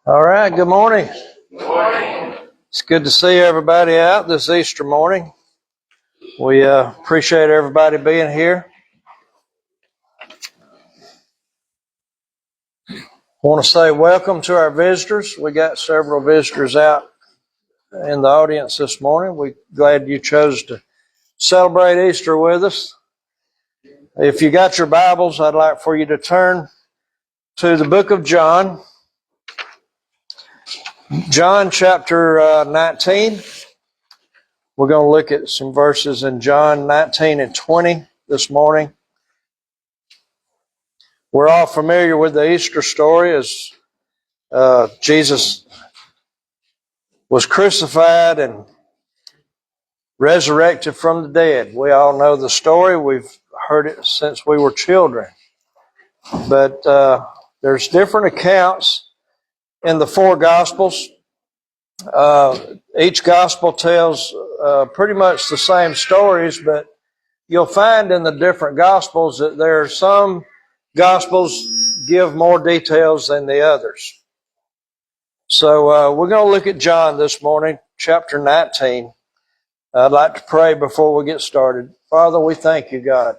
All right, good morning. Good morning. It's good to see everybody out this Easter morning. We appreciate everybody being here. I want to say welcome to our visitors. We got several visitors out in the audience this morning. We're glad you chose to celebrate Easter with us. If you got your Bibles, I'd like for you to turn to the book of John. John chapter 19. We're going to look at some verses in John 19 and 20 this morning. We're all familiar with the Easter story as Jesus was crucified and resurrected from the dead. We all know the story. We've heard it since we were children. But there's different accounts in the four Gospels. Each Gospel tells pretty much the same stories, but you'll find in the different Gospels that there are some Gospels give more details than the others. So we're going to look at John this morning, chapter 19. I'd like to pray before we get started. Father, we thank you, God,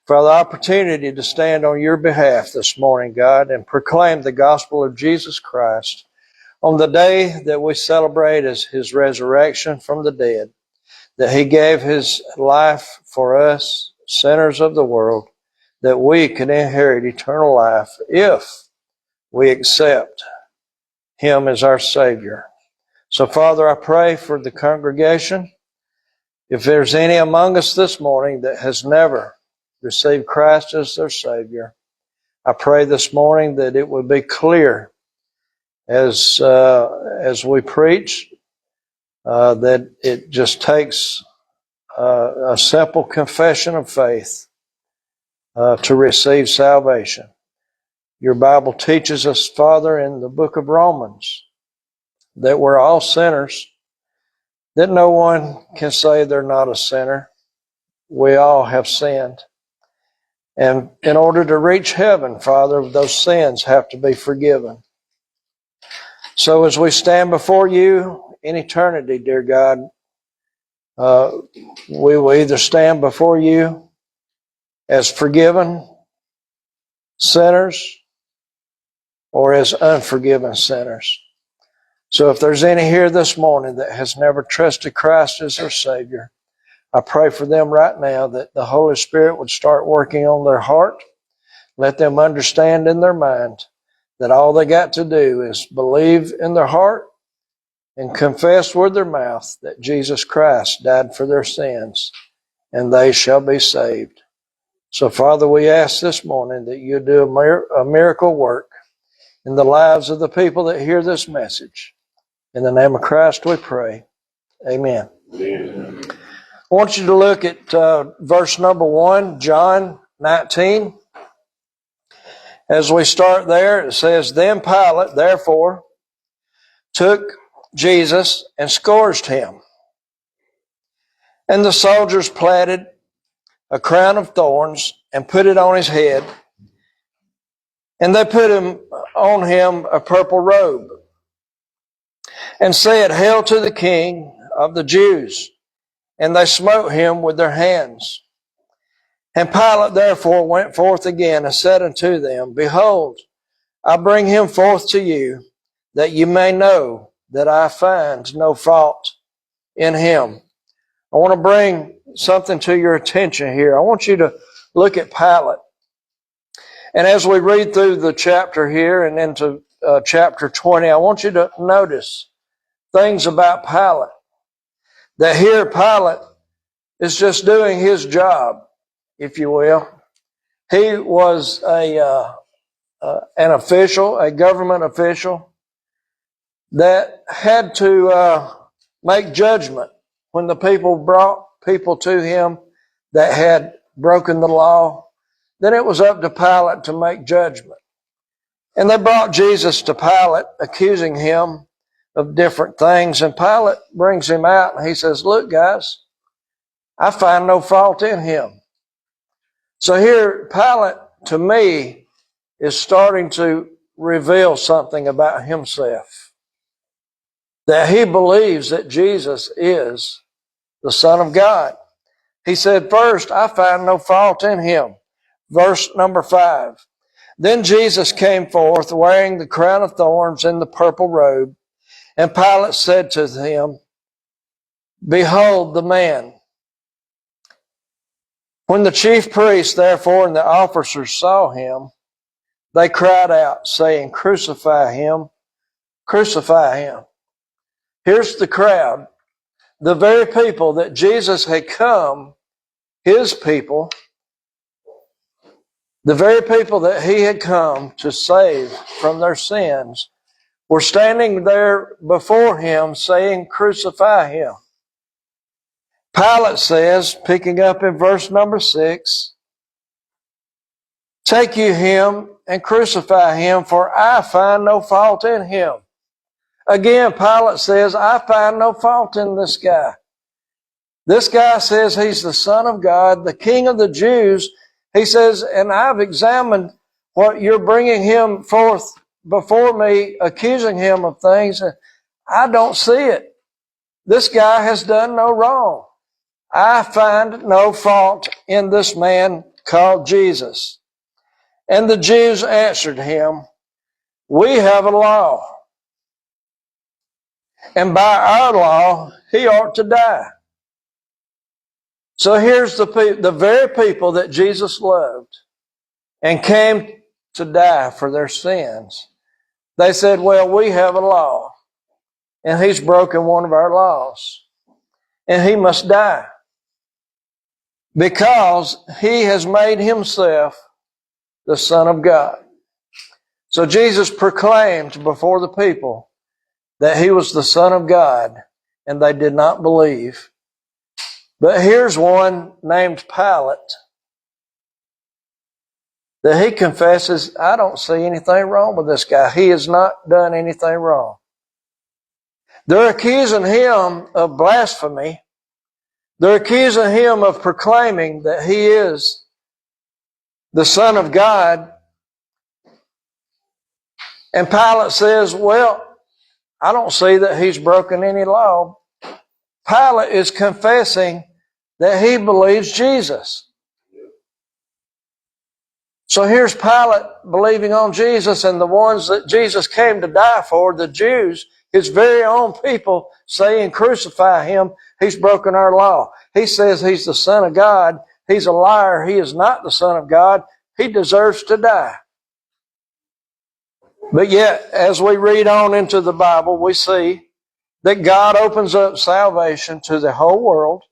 for the opportunity to stand on your behalf this morning, God, and proclaim the gospel of Jesus Christ on the day that we celebrate as his resurrection from the dead, that he gave his life for us, sinners of the world, that we can inherit eternal life if we accept him as our Savior. So, Father, I pray for the congregation. If there's any among us this morning that has never received Christ as their Savior, I pray this morning that it would be clear as we preach that it just takes a simple confession of faith to receive salvation. Your Bible teaches us, Father, in the book of Romans, that we're all sinners, that no one can say they're not a sinner. We all have sinned. And in order to reach heaven, Father, those sins have to be forgiven. So as we stand before you in eternity, dear God, we will either stand before you as forgiven sinners or as unforgiven sinners. So if there's any here this morning that has never trusted Christ as their Savior, I pray for them right now that the Holy Spirit would start working on their heart. Let them understand in their mind that all they got to do is believe in their heart and confess with their mouth that Jesus Christ died for their sins, and they shall be saved. So, Father, we ask this morning that you do a miracle work in the lives of the people that hear this message. In the name of Christ we pray. Amen. Amen. I want you to look at verse number 1, John 19. As we start there, it says, Then Pilate, therefore, took Jesus and scourged him. And the soldiers platted a crown of thorns and put it on his head. And they put on him a purple robe and said, Hail to the King of the Jews. And they smote him with their hands. And Pilate therefore went forth again and said unto them, Behold, I bring him forth to you, that you may know that I find no fault in him. I want to bring something to your attention here. I want you to look at Pilate. And as we read through the chapter here and into chapter 20, I want you to notice things about Pilate. That here Pilate is just doing his job, if you will. He was an official, a government official, that had to make judgment when the people brought people to him that had broken the law. Then it was up to Pilate to make judgment. And they brought Jesus to Pilate, accusing him of different things. And Pilate brings him out and he says, Look, guys, I find no fault in him. So here, Pilate, to me, is starting to reveal something about himself. That he believes that Jesus is the Son of God. He said, first, I find no fault in him. Verse number 5. Then Jesus came forth wearing the crown of thorns and the purple robe. And Pilate said to him, Behold the man. When the chief priests, therefore, and the officers saw him, they cried out, saying, Crucify him, crucify him. Here's the crowd, the very people that Jesus had come, his people, the very people that he had come to save from their sins, were standing there before him saying, Crucify him. Pilate says, picking up in verse number 6, Take you him and crucify him, for I find no fault in him. Again, Pilate says, I find no fault in this guy. This guy says he's the Son of God, the King of the Jews. He says, and I've examined what you're bringing him forth before me, accusing him of things. I don't see it. This guy has done no wrong. I find no fault in this man called Jesus. And the Jews answered him, We have a law, and by our law he ought to die. So here's the very people that Jesus loved and came to die for their sins. They said, well, we have a law, and he's broken one of our laws, and he must die because he has made himself the Son of God. So Jesus proclaimed before the people that he was the Son of God, and they did not believe. But here's one named Pilate that he confesses, I don't see anything wrong with this guy. He has not done anything wrong. They're accusing him of blasphemy. They're accusing him of proclaiming that he is the Son of God. And Pilate says, well, I don't see that he's broken any law. Pilate is confessing that he believes Jesus. So here's Pilate believing on Jesus, and the ones that Jesus came to die for, the Jews, his very own people, saying, Crucify him. He's broken our law. He says he's the Son of God. He's a liar. He is not the Son of God. He deserves to die. But yet, as we read on into the Bible, we see that God opens up salvation to the whole world,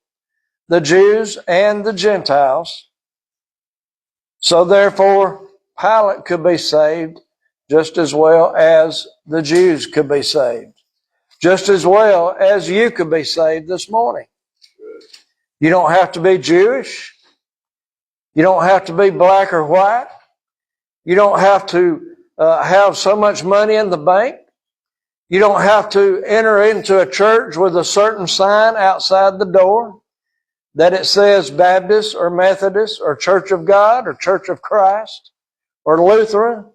the Jews and the Gentiles. So therefore, Pilate could be saved just as well as the Jews could be saved. Just as well as you could be saved this morning. You don't have to be Jewish. You don't have to be black or white. You don't have to have so much money in the bank. You don't have to enter into a church with a certain sign outside the door that it says Baptist or Methodist or Church of God or Church of Christ or Lutheran.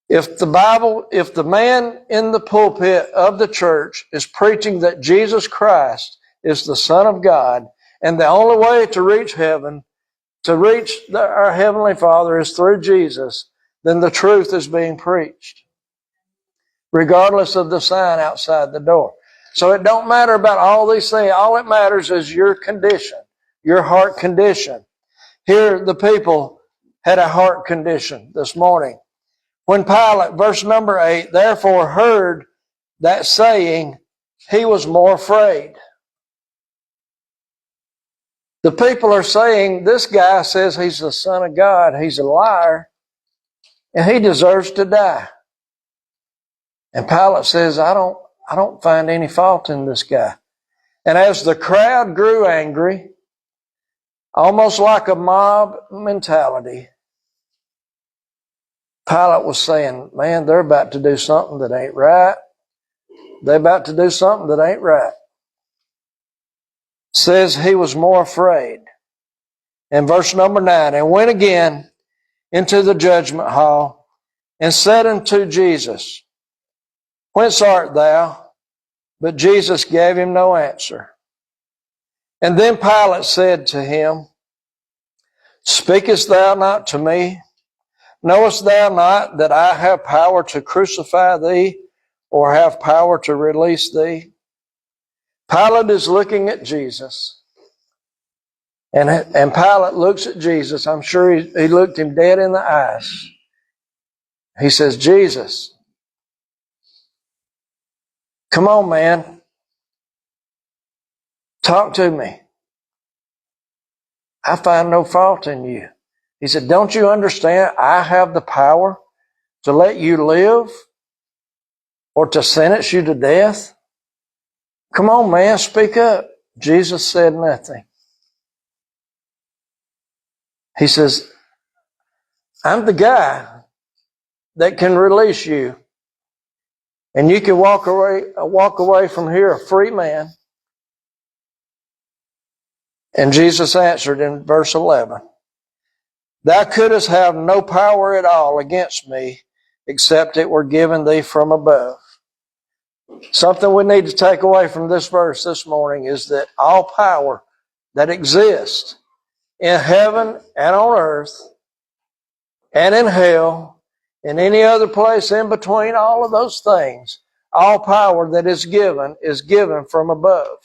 If the man in the pulpit of the church is preaching that Jesus Christ is the Son of God, and the only way to reach heaven, to reach our Heavenly Father is through Jesus, then the truth is being preached, regardless of the sign outside the door. So it don't matter about all these things. All that matters is your condition, your heart condition. Here the people had a heart condition this morning. When Pilate, verse number 8, therefore heard that saying, he was more afraid. The people are saying, this guy says he's the Son of God, he's a liar, and he deserves to die. And Pilate says, I don't find any fault in this guy. And as the crowd grew angry, almost like a mob mentality, Pilate was saying, man, they're about to do something that ain't right. They're about to do something that ain't right. Says he was more afraid. And verse number 9, and went again into the judgment hall, and said unto Jesus, Whence art thou? But Jesus gave him no answer. And then Pilate said to him, Speakest thou not to me? Knowest thou not that I have power to crucify thee, or have power to release thee? Pilate is looking at Jesus. And Pilate looks at Jesus. I'm sure he looked him dead in the eyes. He says, Jesus, come on, man. Talk to me. I find no fault in you. He said, don't you understand? I have the power to let you live or to sentence you to death. Come on, man, speak up. Jesus said nothing. He says, I'm the guy that can release you. And you can walk away from here a free man. And Jesus answered in verse 11, Thou couldst have no power at all against me, except it were given thee from above. Something we need to take away from this verse this morning is that all power that exists in heaven and on earth and in hell and any other place in between all of those things, all power that is given from above.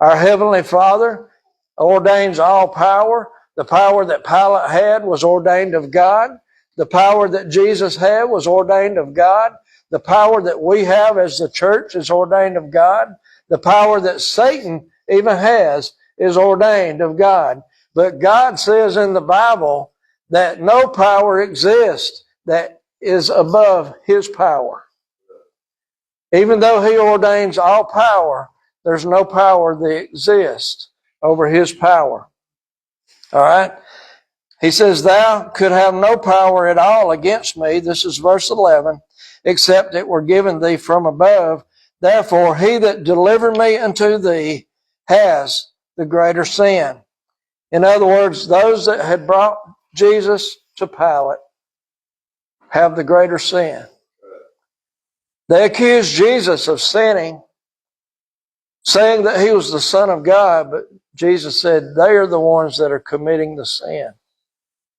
Our Heavenly Father ordains all power. The power that Pilate had was ordained of God. The power that Jesus had was ordained of God. The power that we have as the church is ordained of God. The power that Satan even has is ordained of God. But God says in the Bible that no power exists that is above His power. Even though He ordains all power, there's no power that exists over His power. All right? He says, Thou could have no power at all against me, this is verse 11, except it were given thee from above. Therefore, he that delivered me unto thee has the greater sin. In other words, those that had brought Jesus to Pilate have the greater sin. They accused Jesus of sinning, saying that He was the Son of God, but Jesus said, they are the ones that are committing the sin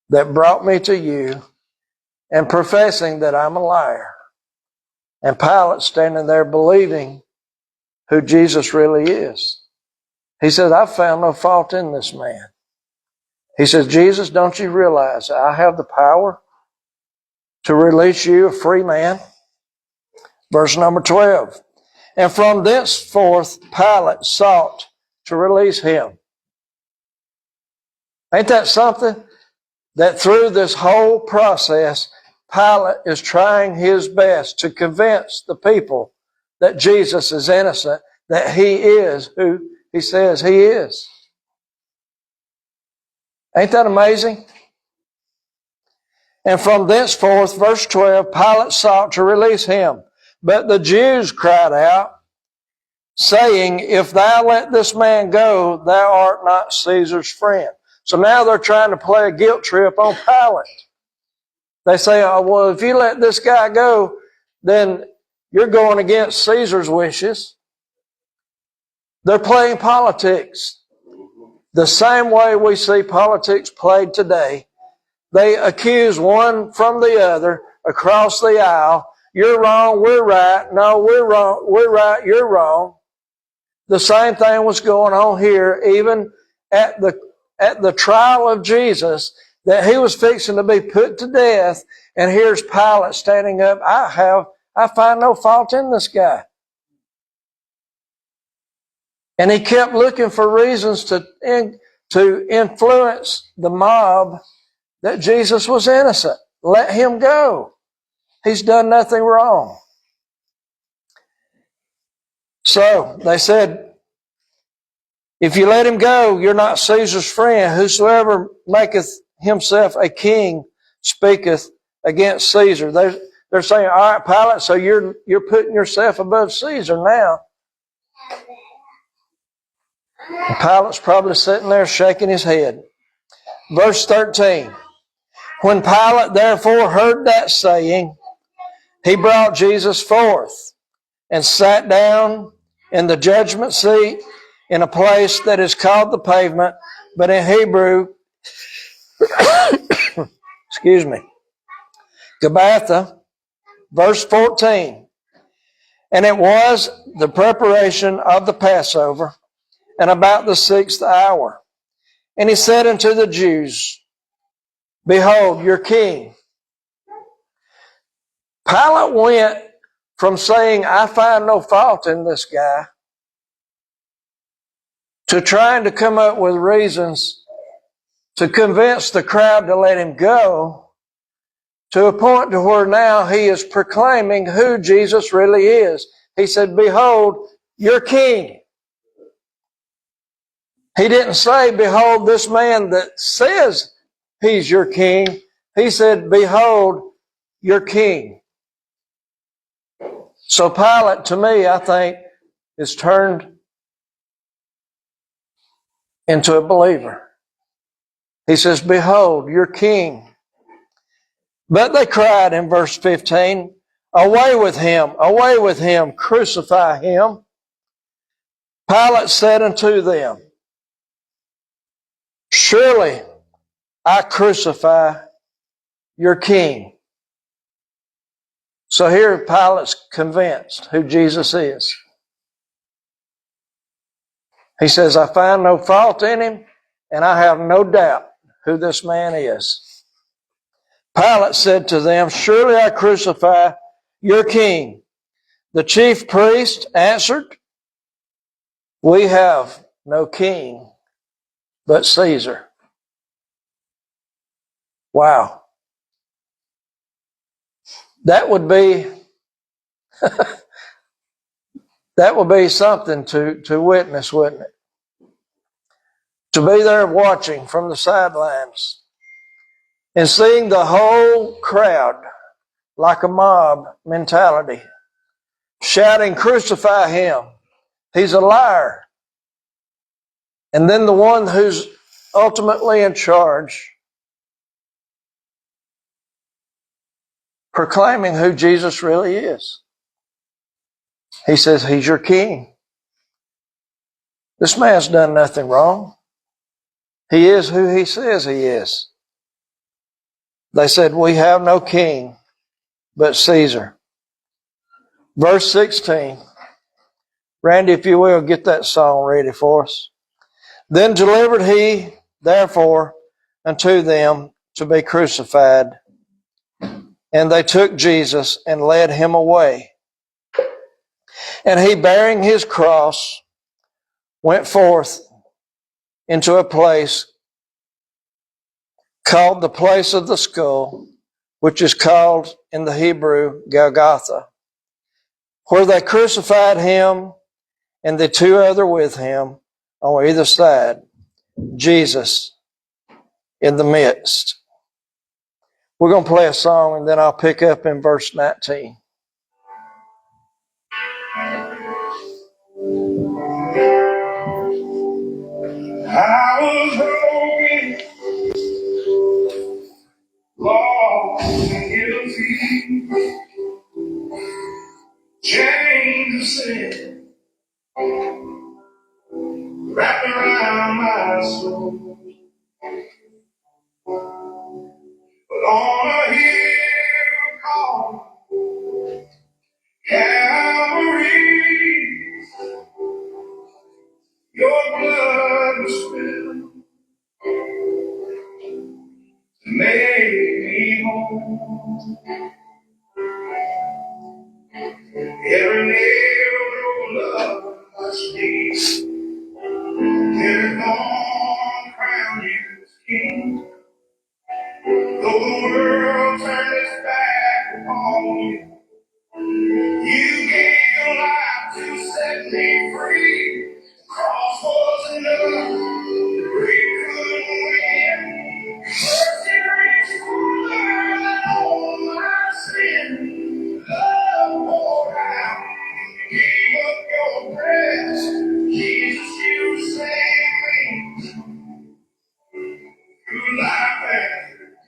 that brought me to you and professing that I'm a liar. And Pilate standing there believing who Jesus really is. He said, I've found no fault in this man. He says, Jesus, don't you realize I have the power to release you a free man? Verse number 12. And from thenceforth Pilate sought to release him. Ain't that something? That through this whole process, Pilate is trying his best to convince the people that Jesus is innocent, that He is who He says He is. Ain't that amazing? And from thenceforth, verse 12, Pilate sought to release him. But the Jews cried out, saying, If thou let this man go, thou art not Caesar's friend. So now they're trying to play a guilt trip on Pilate. They say, oh, well, if you let this guy go, then you're going against Caesar's wishes. They're playing politics. The same way we see politics played today. They accuse one from the other across the aisle. You're wrong, we're right. No, we're wrong, we're right, you're wrong. The same thing was going on here, even at the trial of Jesus, that He was fixing to be put to death, and here's Pilate standing up. I find no fault in this guy. And he kept looking for reasons to influence the mob that Jesus was innocent. Let him go. He's done nothing wrong. So they said, if you let him go, you're not Caesar's friend. Whosoever maketh himself a king speaketh against Caesar. They're saying, all right, Pilate, so you're putting yourself above Caesar now. And Pilate's probably sitting there shaking his head. Verse 13. When Pilate therefore heard that saying, he brought Jesus forth and sat down in the judgment seat in a place that is called the pavement, but in Hebrew, excuse me, Gabbatha, verse 14. And it was the preparation of the Passover, and about the 6th hour. And he said unto the Jews, Behold, your king. Pilate went from saying, I find no fault in this guy, to trying to come up with reasons to convince the crowd to let him go, to a point to where now he is proclaiming who Jesus really is. He said, Behold, your king. He didn't say, Behold, this man that says he's your king. He said, Behold, your king. So Pilate, to me, I think, is turned into a believer. He says, Behold, your king. But they cried in verse 15, away with him, crucify him. Pilate said unto them, surely I crucify your king. So here Pilate's convinced who Jesus is. He says, I find no fault in him, and I have no doubt who this man is. Pilate said to them, surely I crucify your king. The chief priest answered, we have no king but Caesar. Wow. That would be something to witness, wouldn't it? To be there watching from the sidelines and seeing the whole crowd like a mob mentality, shouting, crucify him. He's a liar. And then the one who's ultimately in charge, proclaiming who Jesus really is. He says, he's your king. This man's done nothing wrong. He is who he says he is. They said, we have no king but Caesar. Verse 16. Randy, if you will, get that song ready for us. Then delivered he, therefore, unto them to be crucified. And they took Jesus and led him away. And he, bearing his cross, went forth into a place called the place of the skull, which is called in the Hebrew Golgotha, where they crucified him and the two other with him on either side, Jesus in the midst. We're going to play a song and then I'll pick up in verse 19. I was broken, lost and guilty, chains of sin wrapped around my soul. But on a hill called Calvary, your blood was spilled to make me whole. Every nail rolled up my sleeve, every thorn crown you as king. Though the world turned its back upon you, you gave your life to set me free. The cross was enough, the grave couldn't win. Mercy reached further than all my sin. Love poured out, you gave up your breath. Jesus, you saved me through life after death.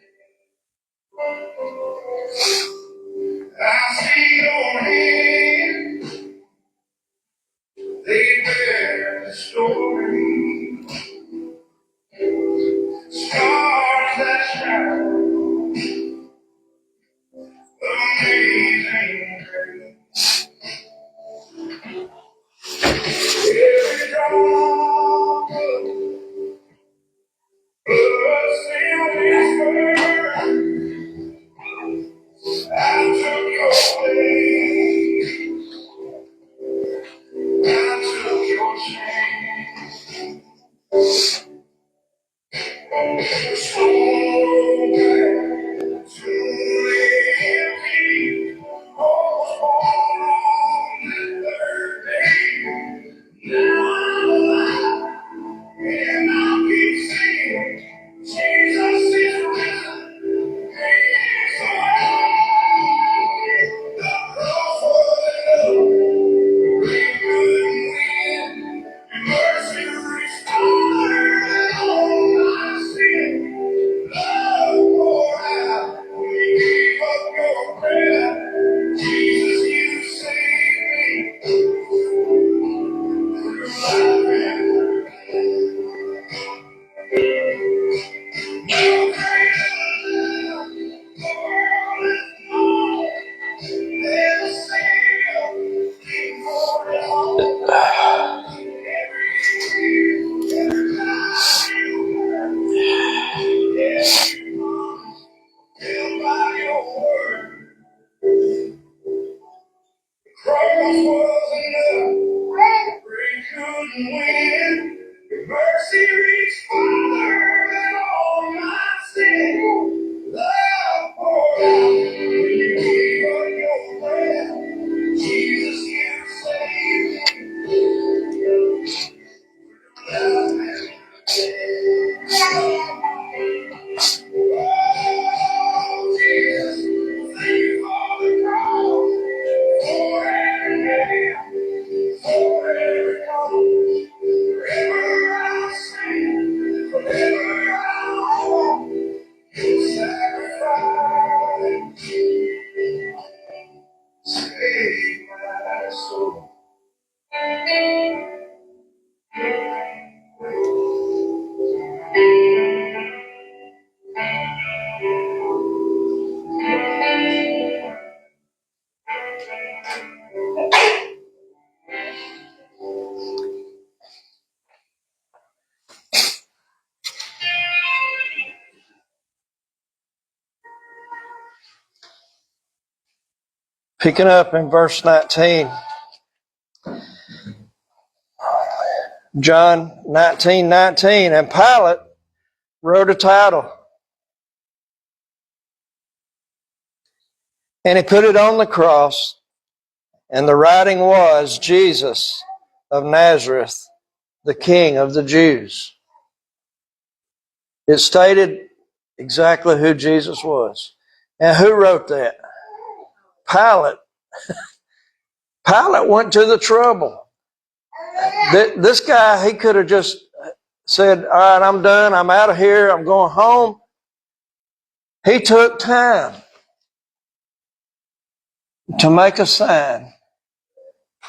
Picking up in verse 19. John 19:19. And Pilate wrote a title, and he put it on the cross, and the writing was, Jesus of Nazareth, the King of the Jews. It stated exactly who Jesus was. And who wrote that? Pilate. Pilate went to the trouble. This guy, he could have just said, all right, I'm done. I'm out of here. I'm going home. He took time to make a sign,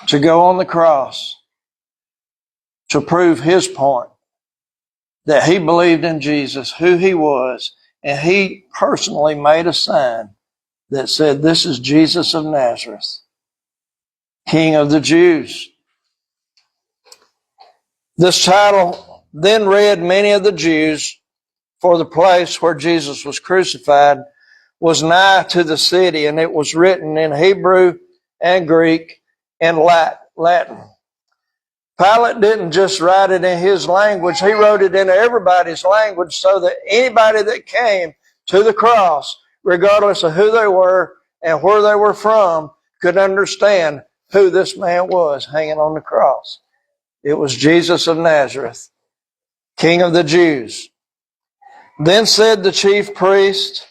to go on the cross, to prove his point, that he believed in Jesus, who he was, and he personally made a sign that said, this is Jesus of Nazareth, King of the Jews. This title then read many of the Jews, for the place where Jesus was crucified was nigh to the city, and it was written in Hebrew and Greek and Latin. Pilate didn't just write it in his language, he wrote it in everybody's language so that anybody that came to the cross, regardless of who they were and where they were from, could understand who this man was hanging on the cross. It was Jesus of Nazareth, King of the Jews. Then said the chief priest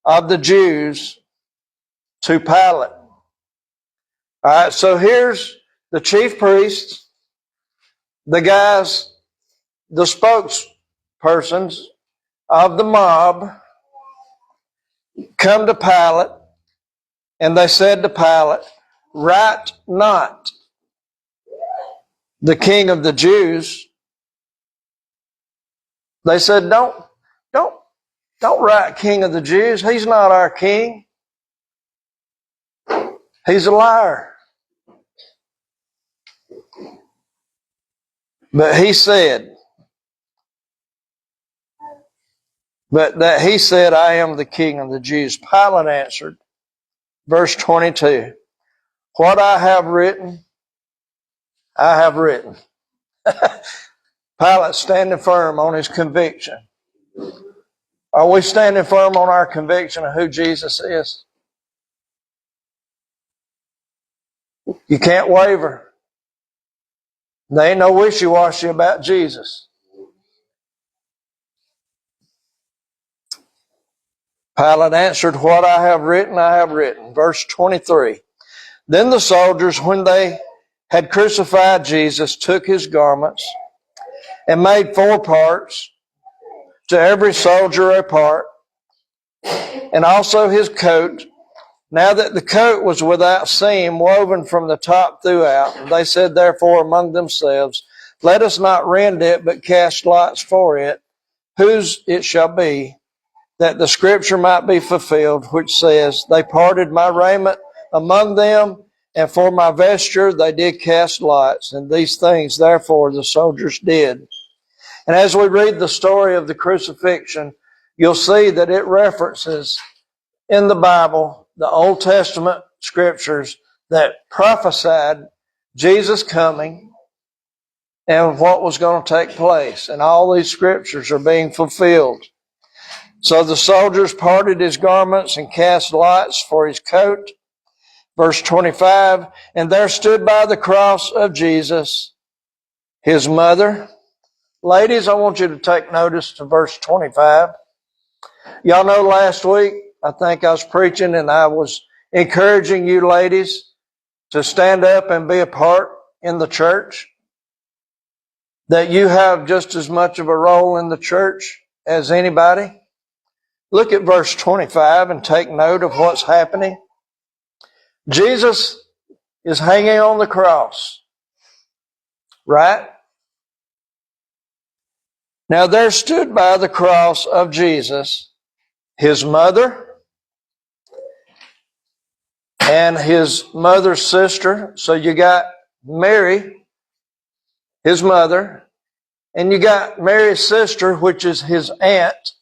of the Jews to Pilate. All right, so here's the chief priests, the guys, the spokespersons of the mob, come to Pilate, and they said to Pilate, write not the King of the Jews. They said, don't write King of the Jews. He's not our king. He's a liar. But he said, I am the King of the Jews. Pilate answered, verse 22, what I have written, I have written. Pilate standing firm on his conviction. Are we standing firm on our conviction of who Jesus is? You can't waver. There ain't no wishy-washy about Jesus. Pilate answered, what I have written, I have written. Verse 23. Then the soldiers, when they had crucified Jesus, took his garments and made 4 parts, to every soldier a part, and also his coat. Now that the coat was without seam, woven from the top throughout, and they said therefore among themselves, let us not rend it, but cast lots for it, whose it shall be, that the scripture might be fulfilled, which says, they parted my raiment among them, and for my vesture they did cast lots. And these things therefore the soldiers did. And as we read the story of the crucifixion, you'll see that it references in the Bible, the Old Testament scriptures that prophesied Jesus coming and what was going to take place. And all these scriptures are being fulfilled. So the soldiers parted his garments and cast lots for his coat. Verse 25, and there stood by the cross of Jesus his mother. Ladies, I want you to take notice to verse 25. Y'all know last week, I think I was preaching and I was encouraging you ladies to stand up and be a part in the church. That you have just as much of a role in the church as anybody. Look at verse 25 and take note of what's happening. Jesus is hanging on the cross, right? Now there stood by the cross of Jesus his mother and his mother's sister. So you got Mary, his mother, and you got Mary's sister, which is his aunt.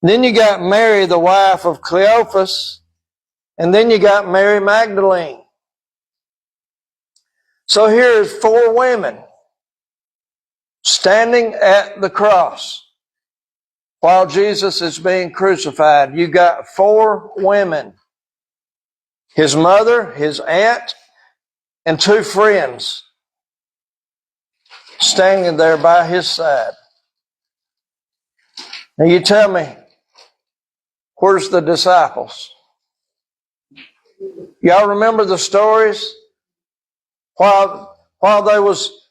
Then you got Mary, the wife of Cleophas, And then you got Mary Magdalene. So here's 4 women standing at the cross while Jesus is being crucified. You got 4 women. His mother, his aunt, and 2 friends standing there by his side. Now you tell me, where's the disciples? Y'all remember the stories? While they was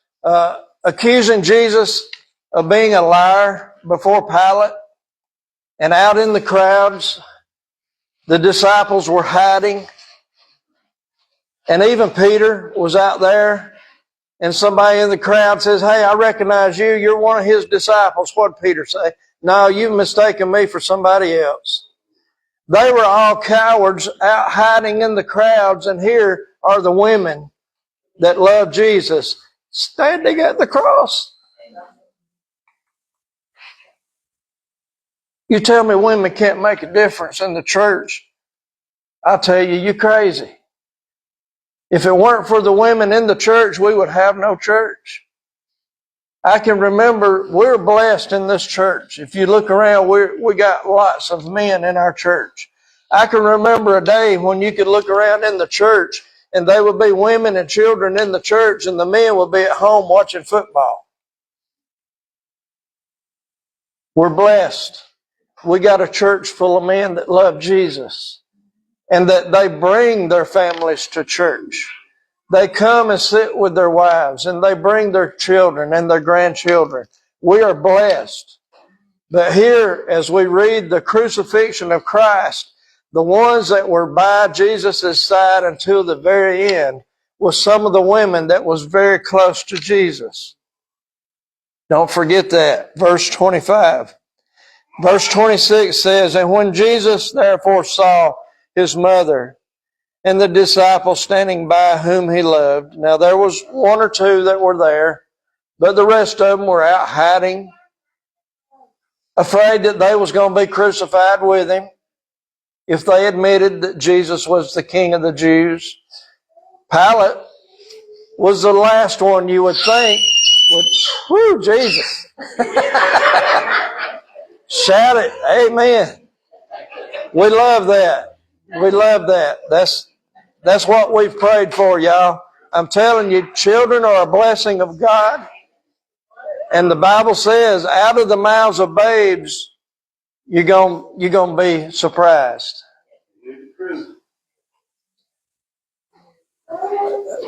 accusing Jesus of being a liar before Pilate, and out in the crowds, the disciples were hiding, and even Peter was out there, and somebody in the crowd says, "Hey, I recognize you. You're one of his disciples." What did Peter say? "No, you've mistaken me for somebody else." They were all cowards out hiding in the crowds, and here are the women that love Jesus standing at the cross. You tell me women can't make a difference in the church, I tell you, you're crazy. If it weren't for the women in the church, we would have no church. I can remember, we're blessed in this church. If you look around, we got lots of men in our church. I can remember a day when you could look around in the church and there would be women and children in the church and the men would be at home watching football. We're blessed. We got a church full of men that love Jesus and that they bring their families to church. They come and sit with their wives and they bring their children and their grandchildren. We are blessed. But here, as we read the crucifixion of Christ, the ones that were by Jesus' side until the very end was some of the women that was very close to Jesus. Don't forget that. Verse 25. Verse 26 says, "And when Jesus therefore saw his mother and the disciples standing by whom he loved," now there was 1 or 2 that were there, but the rest of them were out hiding, afraid that they was going to be crucified with him if they admitted that Jesus was the King of the Jews. Pilate was the last one you would think would, whoo, Jesus. Shout it, amen. We love that. We love that. That's what we've prayed for, y'all. I'm telling you, children are a blessing of God. And the Bible says, out of the mouths of babes, you're going to be surprised.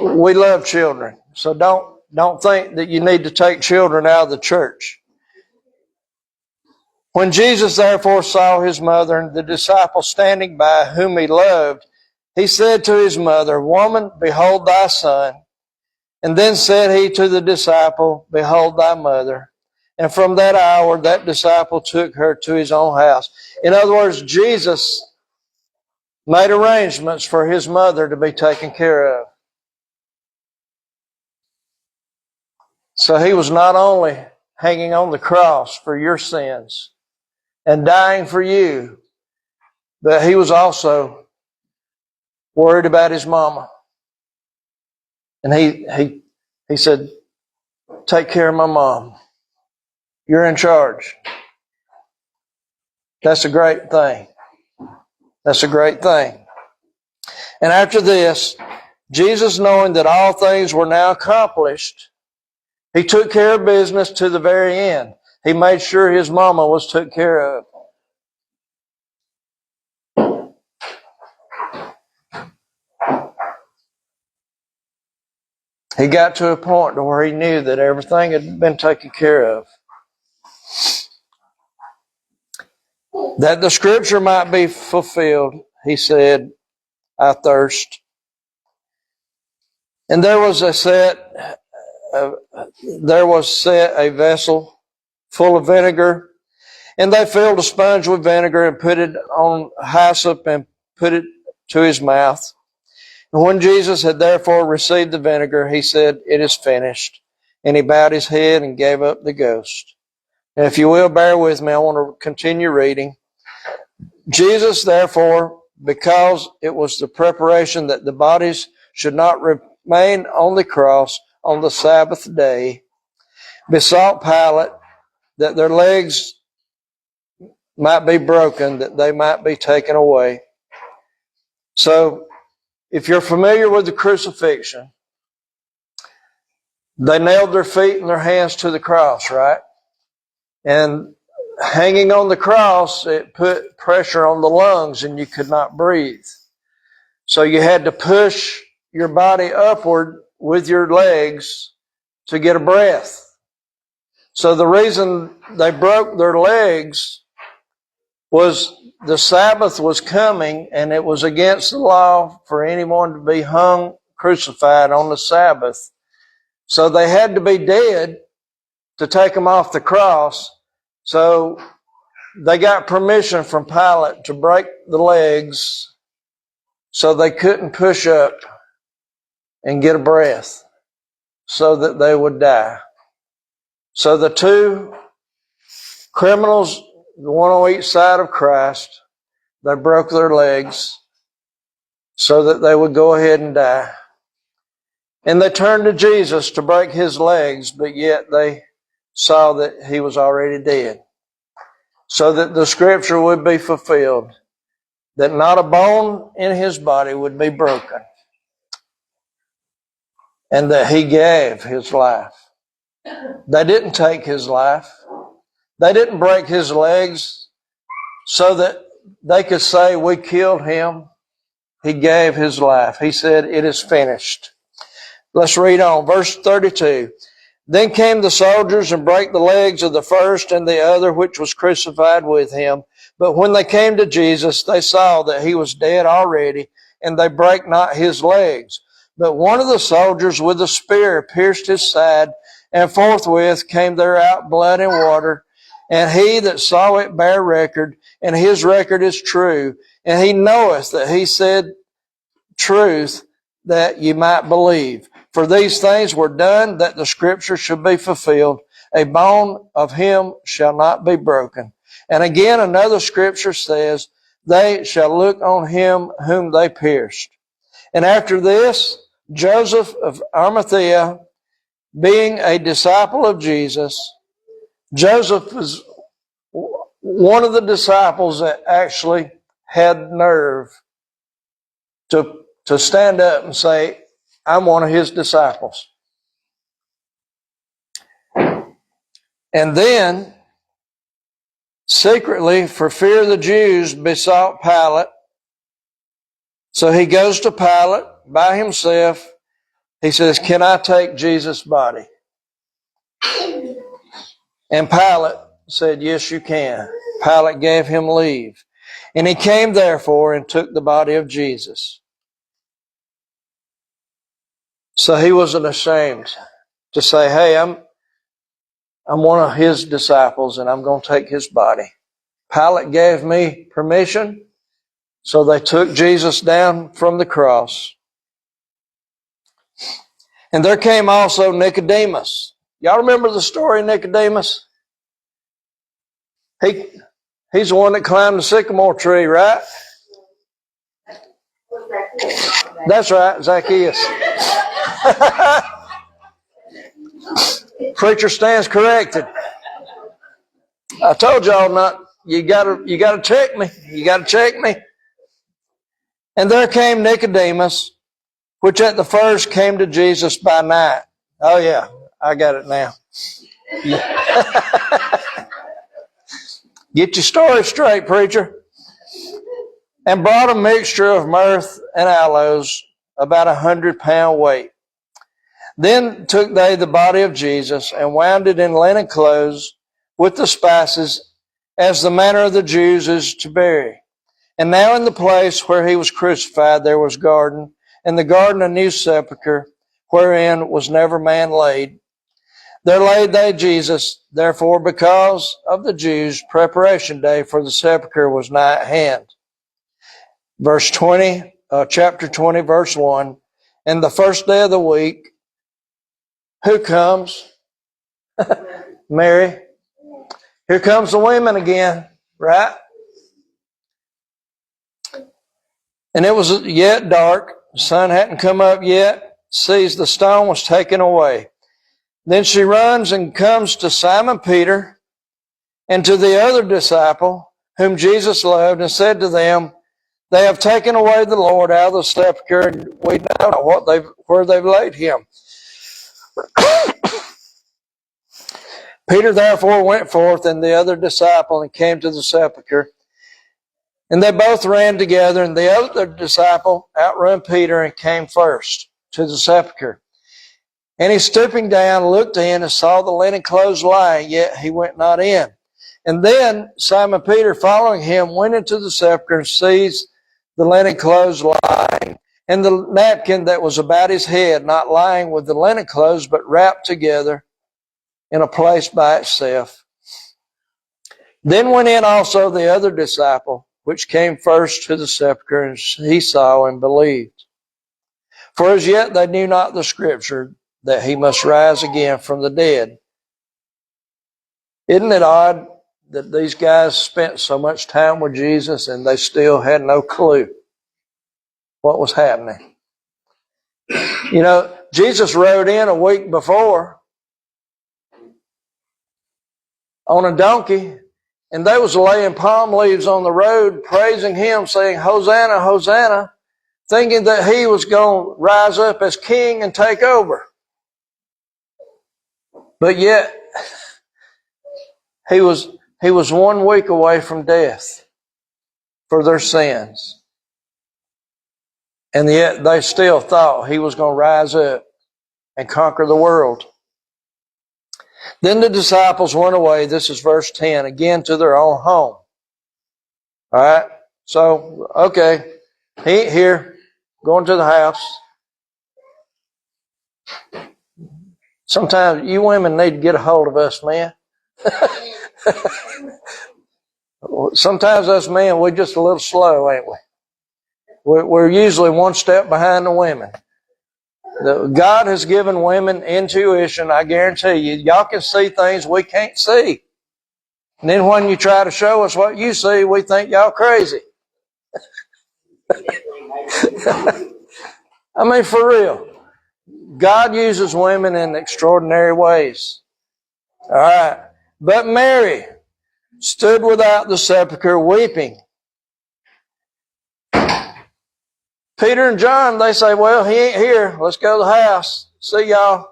We love children. So don't think that you need to take children out of the church. When Jesus therefore saw his mother and the disciple standing by whom he loved, he said to his mother, "Woman, behold thy son." And then said he to the disciple, "Behold thy mother." And from that hour, that disciple took her to his own house. In other words, Jesus made arrangements for his mother to be taken care of. So he was not only hanging on the cross for your sins and dying for you, but he was also worried about his mama. And he said, "Take care of my mom. You're in charge." That's a great thing. That's a great thing. And after this, Jesus, knowing that all things were now accomplished, he took care of business to the very end. He made sure his mama was took care of. He got to a point to where he knew that everything had been taken care of. That the scripture might be fulfilled, he said, "I thirst." And there was set a vessel full of vinegar, and they filled a sponge with vinegar and put it on hyssop and put it to his mouth. And when Jesus had therefore received the vinegar, he said, "It is finished." And he bowed his head and gave up the ghost. And if you will bear with me, I want to continue reading. Jesus therefore because it was the preparation that the bodies should not remain on the cross on the Sabbath day, besought Pilate that their legs might be broken, that they might be taken away. So, if you're familiar with the crucifixion, they nailed their feet and their hands to the cross, right? And hanging on the cross, it put pressure on the lungs and you could not breathe. So you had to push your body upward with your legs to get a breath. So the reason they broke their legs was the Sabbath was coming, and it was against the law for anyone to be hung, crucified on the Sabbath. So they had to be dead to take them off the cross. So they got permission from Pilate to break the legs so they couldn't push up and get a breath so that they would die. So the two criminals, the one on each side of Christ, they broke their legs so that they would go ahead and die. And they turned to Jesus to break his legs, but yet they saw that he was already dead. So that the scripture would be fulfilled, that not a bone in his body would be broken, and that he gave his life. They didn't take his life. They didn't break his legs so that they could say, we killed him. He gave his life. He said, it is finished. Let's read on. Verse 32. Then came the soldiers and brake the legs of the first and the other which was crucified with him. But when they came to Jesus, they saw that he was dead already, and they brake not his legs. But one of the soldiers with a spear pierced his side, and forthwith came there out blood and water. And he that saw it bare record, and his record is true. And he knoweth that he said truth, that ye might believe. For these things were done that the scripture should be fulfilled. A bone of him shall not be broken. And again another scripture says, they shall look on him whom they pierced. And after this, Joseph of Arimathea, being a disciple of Jesus, Joseph is one of the disciples that actually had nerve to stand up and say, I'm one of his disciples. And then, secretly, for fear of the Jews, besought Pilate. So he goes to Pilate by himself. He says, can I take Jesus' body? And Pilate said, yes, you can. Pilate gave him leave. And he came therefore and took the body of Jesus. So he wasn't ashamed to say, hey, I'm one of his disciples and I'm going to take his body. Pilate gave me permission, so they took Jesus down from the cross. And there came also Nicodemus. Y'all remember the story of Nicodemus? He's the one that climbed the sycamore tree, right? That's right, Zacchaeus. Preacher stands corrected. I told y'all not. You gotta check me. You gotta check me. And there came Nicodemus, which at the first came to Jesus by night. Oh yeah, I got it now. Get your story straight, preacher. And brought a mixture of myrrh and aloes, about 100-pound weight. Then took they the body of Jesus and wound it in linen clothes with the spices, as the manner of the Jews is to bury. And now in the place where he was crucified there was garden, and the garden a new sepulchre, wherein was never man laid. There laid they Jesus, therefore because of the Jews, preparation day for the sepulchre was nigh at hand. Verse 20, chapter 20, verse 1. And the first day of the week, who comes? Mary. Here comes the women again, right? And it was yet dark, the sun hadn't come up yet, sees the stone was taken away. Then she runs and comes to Simon Peter and to the other disciple whom Jesus loved, and said to them, they have taken away the Lord out of the sepulchre, and we know not where they've laid him. Peter therefore went forth and the other disciple and came to the sepulchre. And they both ran together, and the other disciple outrun Peter and came first to the sepulchre. And he, stooping down, looked in and saw the linen clothes lying, yet he went not in. And then Simon Peter, following him, went into the sepulchre and seized the linen clothes lying, and the napkin that was about his head, not lying with the linen clothes, but wrapped together in a place by itself. Then went in also the other disciple, which came first to the sepulchre, and he saw and believed. For as yet they knew not the scripture, that he must rise again from the dead. Isn't it odd that these guys spent so much time with Jesus and they still had no clue what was happening? You know, Jesus rode in a week before on a donkey, and they was laying palm leaves on the road, praising him, saying, Hosanna, Hosanna, thinking that he was going to rise up as king and take over. But yet, he was 1 week away from death for their sins. And yet they still thought he was going to rise up and conquer the world. Then the disciples went away, this is verse 10, again to their own home. All right, so, okay, he ain't here, going to the house. Sometimes you women need to get a hold of us, men. Sometimes us men, we're just a little slow, ain't we? We're usually one step behind the women. God has given women intuition, I guarantee you. Y'all can see things we can't see. And then when you try to show us what you see, we think y'all crazy. I mean, for real. God uses women in extraordinary ways. All right. But Mary stood without the sepulchre weeping. Peter and John, they say, well, he ain't here. Let's go to the house. See y'all.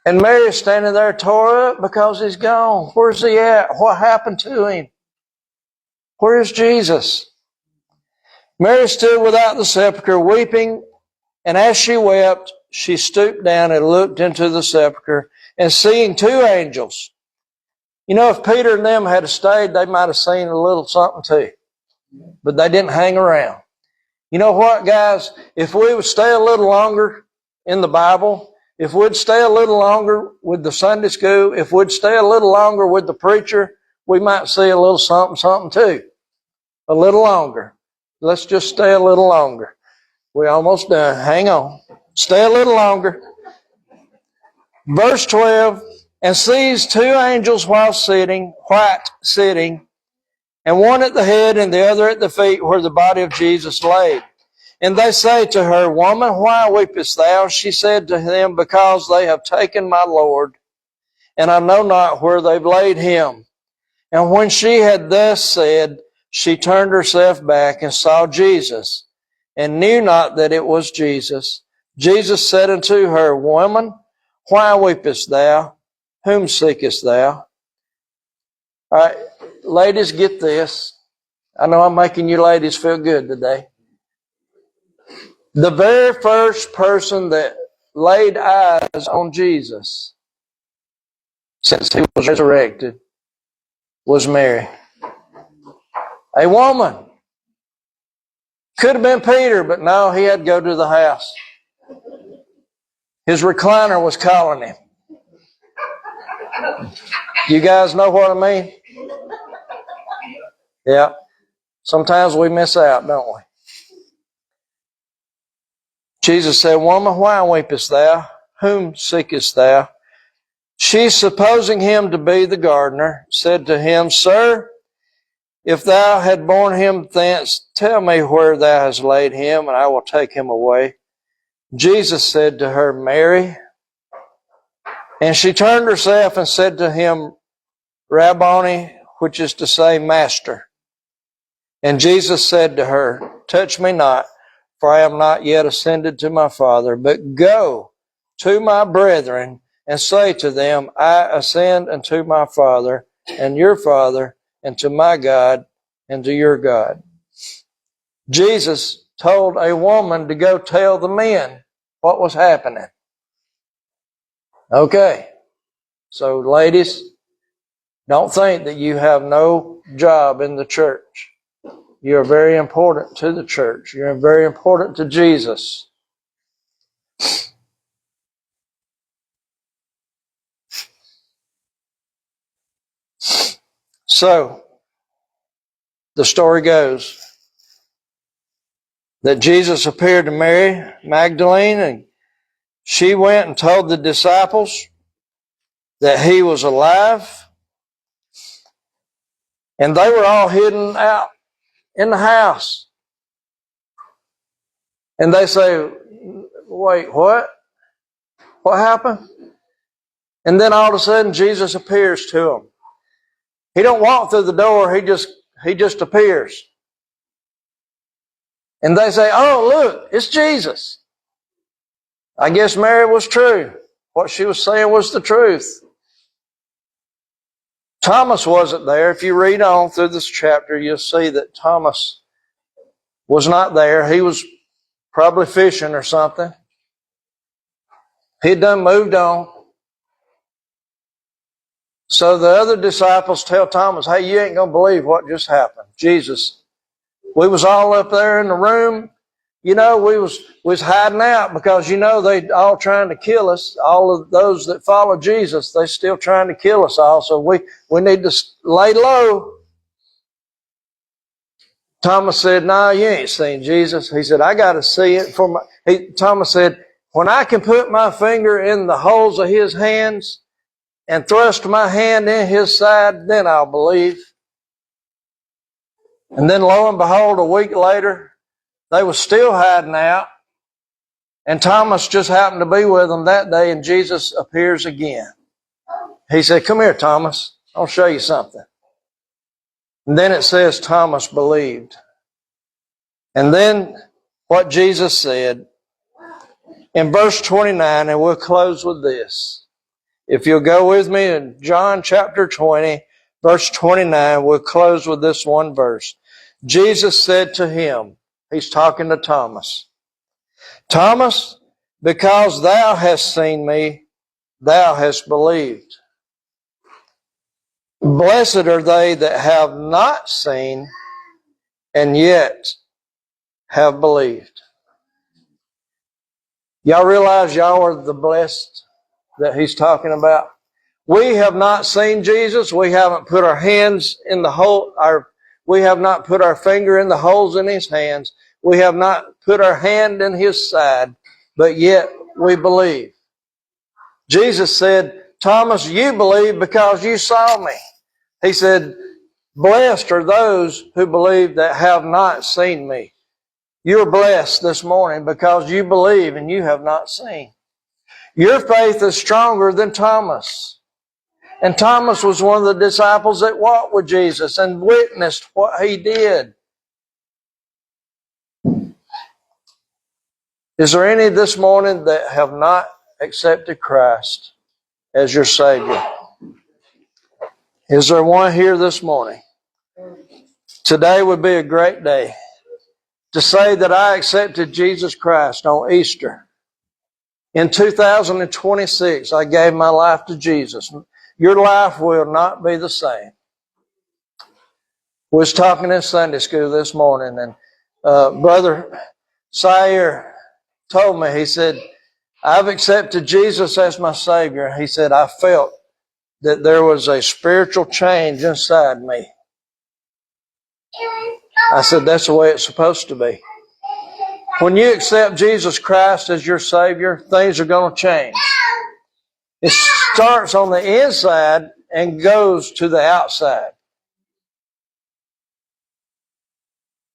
And Mary's standing there tore up because he's gone. Where's he at? What happened to him? Where's Jesus? Mary stood without the sepulchre weeping, and as she wept, she stooped down and looked into the sepulchre, and seeing 2 angels. You know, if Peter and them had stayed, they might have seen a little something too. But they didn't hang around. You know what, guys? If we would stay a little longer in the Bible, if we'd stay a little longer with the Sunday school, if we'd stay a little longer with the preacher, we might see a little something too. A little longer. Let's just stay a little longer. We're almost done. Hang on. Stay a little longer. Verse 12, and sees 2 angels white sitting, and one at the head and the other at the feet where the body of Jesus lay. And they say to her, Woman, why weepest thou? She said to them, Because they have taken my Lord, and I know not where they've laid him. And when she had thus said, she turned herself back and saw Jesus, and knew not that it was Jesus. Jesus said unto her, Woman, why weepest thou? Whom seekest thou? All right, ladies, get this. I know I'm making you ladies feel good today. The very first person that laid eyes on Jesus since he was resurrected was Mary. A woman. Could have been Peter, but no, he had to go to the house. His recliner was calling him. You guys know what I mean? Yeah. Sometimes we miss out, don't we? Jesus said, Woman, why weepest thou? Whom seekest thou? She, supposing him to be the gardener, said to him, Sir, if thou had borne him thence, tell me where thou hast laid him, and I will take him away. Jesus said to her, Mary. And she turned herself and said to him, Rabboni, which is to say, Master. And Jesus said to her, touch me not, for I am not yet ascended to my Father, but go to my brethren and say to them, I ascend unto my Father and your Father, and to my God and to your God. Jesus told a woman to go tell the men what was happening. Okay, so ladies, don't think that you have no job in the church. You are very important to the church. You're very important to Jesus. So, the story goes that Jesus appeared to Mary Magdalene, and she went and told the disciples that he was alive, and they were all hidden out in the house. And they say, wait, what? What happened? And then all of a sudden, Jesus appears to them. He don't walk through the door, he just appears. And they say, oh, look, it's Jesus. I guess Mary was true. What she was saying was the truth. Thomas wasn't there. If you read on through this chapter, you'll see that Thomas was not there. He was probably fishing or something. He'd done moved on. So the other disciples tell Thomas, hey, you ain't going to believe what just happened. Jesus, we was all up there in the room. You know, we was hiding out because, you know, they all trying to kill us. All of those that follow Jesus, they still trying to kill us all. So we need to lay low. Thomas said, no, you ain't seen Jesus. He said, I got to see it for my... Thomas said, when I can put my finger in the holes of his hands and thrust my hand in his side, then I'll believe. And then lo and behold, a week later, they were still hiding out. And Thomas just happened to be with them that day, and Jesus appears again. He said, come here, Thomas. I'll show you something. And then it says Thomas believed. And then what Jesus said in verse 29, and we'll close with this. If you'll go with me in John chapter 20, verse 29, we'll close with this one verse. Jesus said to him, he's talking to Thomas, Thomas, because thou hast seen me, thou hast believed. Blessed are they that have not seen and yet have believed. Y'all realize y'all are the blessed that he's talking about? We have not seen Jesus. We haven't put our hands in the hole. We have not put our finger in the holes in his hands. We have not put our hand in his side, but yet we believe. Jesus said, Thomas, you believe because you saw me. He said, blessed are those who believe that have not seen me. You're blessed this morning because you believe and you have not seen. Your faith is stronger than Thomas. And Thomas was one of the disciples that walked with Jesus and witnessed what he did. Is there any this morning that have not accepted Christ as your Savior? Is there one here this morning? Today would be a great day to say that I accepted Jesus Christ on Easter. In 2026, I gave my life to Jesus. Your life will not be the same. We was talking in Sunday school this morning, and Brother Sire told me, he said, I've accepted Jesus as my Savior. He said, I felt that there was a spiritual change inside me. I said, that's the way it's supposed to be. When you accept Jesus Christ as your Savior, things are going to change. It starts on the inside and goes to the outside.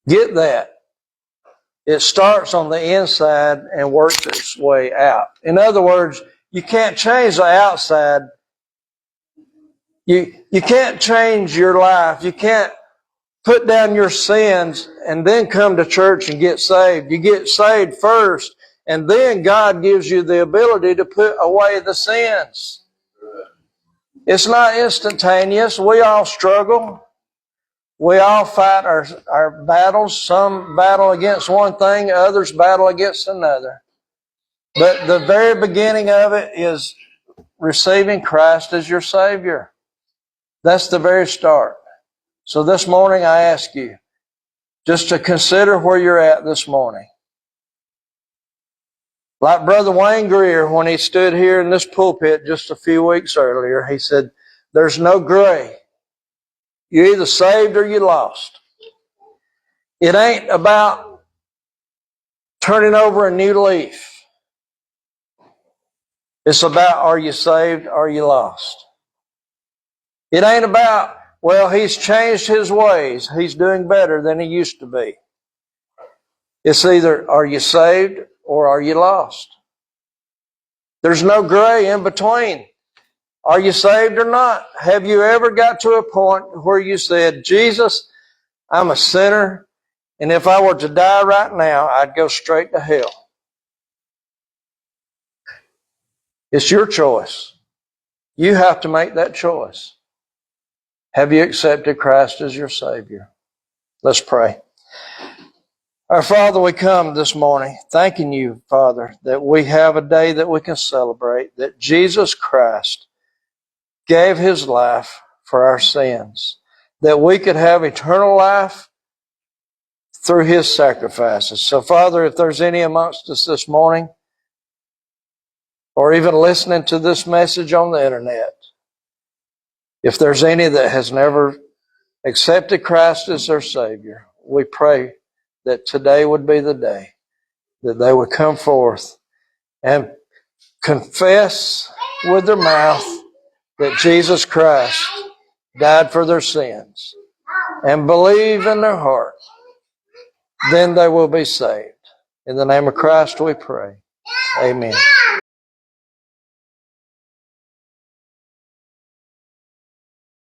Get that. It starts on the inside and works its way out. In other words, you can't change the outside. You can't change your life. You can't put down your sins and then come to church and get saved. You get saved first, and then God gives you the ability to put away the sins. It's not instantaneous. We all struggle. We all fight our battles. Some battle against one thing, others battle against another. But the very beginning of it is receiving Christ as your Savior. That's the very start. So this morning I ask you just to consider where you're at this morning. Like Brother Wayne Greer, when he stood here in this pulpit just a few weeks earlier, he said, there's no gray. You're either saved or you lost. It ain't about turning over a new leaf. It's about, are you saved or are you lost? It ain't about, well, he's changed his ways. He's doing better than he used to be. It's either, are you saved or are you lost? There's no gray in between. Are you saved or not? Have you ever got to a point where you said, Jesus, I'm a sinner, and if I were to die right now, I'd go straight to hell? It's your choice. You have to make that choice. Have you accepted Christ as your Savior? Let's pray. Our Father, we come this morning thanking you, Father, that we have a day that we can celebrate, that Jesus Christ gave his life for our sins, that we could have eternal life through his sacrifices. So, Father, if there's any amongst us this morning, or even listening to this message on the internet, if there's any that has never accepted Christ as their Savior, we pray that today would be the day that they would come forth and confess with their mouth that Jesus Christ died for their sins and believe in their heart. Then they will be saved. In the name of Christ we pray. Amen.